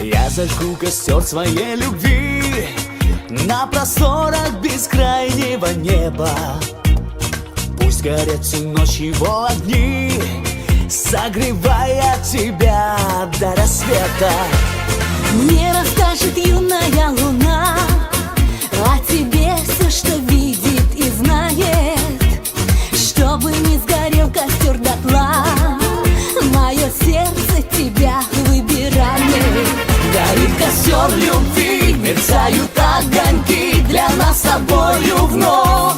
Я зажгу костер своей любви на просторах бескрайнего неба. Пусть горят всю ночь его огни, согревая тебя до рассвета. Мне расскажет юная луна о тебе все, что видит и знает, чтобы не сгорел костер дотла. Мое сердце тебя выбирает. Горит костер любви, мерцают огоньки для нас с тобою вновь.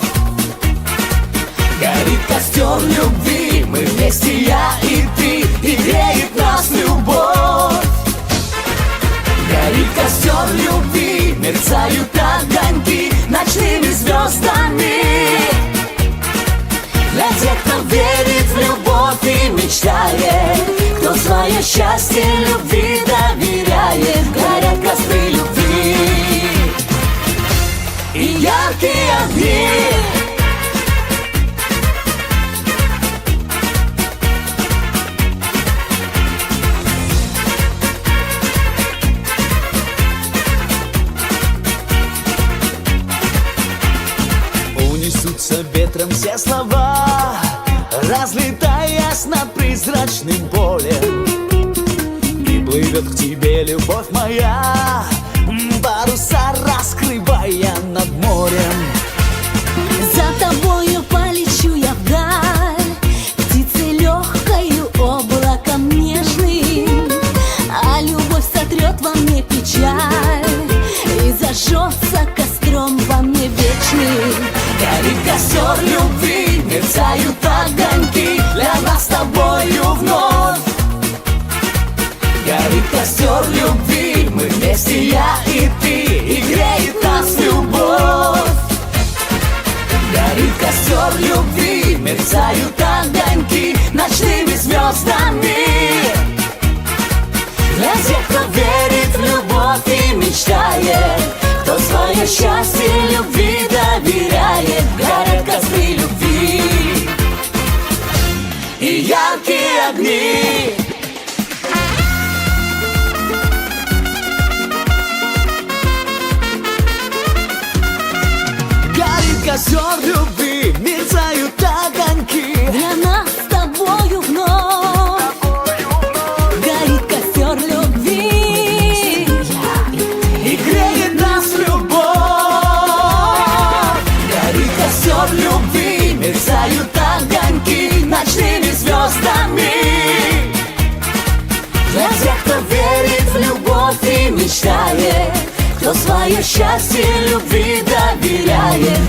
Горит костер любви, мы вместе, я и ты, и греет нас любовь. Горит костер любви, мерцают огоньки ночными звездами. Для тех, кто верит в любовь и мечтает, кто свое счастье любви доверяет. Горят костры любви и яркие огни. Унесутся ветром все слова, разлетаясь над призрачным полем. И плывет к тебе любовь моя, паруса раскрывая над морем. За тобою полечу я вдаль, птицей легкою, облаком нежным. А любовь сотрет во мне печаль и зажжется костром во мне вечным. Горит костер любви, мерцают огоньки для нас с тобою вновь. Горит костер любви, мы вместе, я и ты, и греет нас любовь. Горит костер любви, мерцают огоньки ночными звездами. Для тех, кто верит в любовь и мечтает, кто свое счастье любви доверяет. Горят костры любви и яркие огни. Горит костер любви, мерцают огоньки для нас с тобою вновь. Горит костер любви и греет нас любовь. Горит костер любви, мерцают огоньки ночными звездами. Для тех, кто верит в любовь и мечтает, кто свое счастье любви доверяет.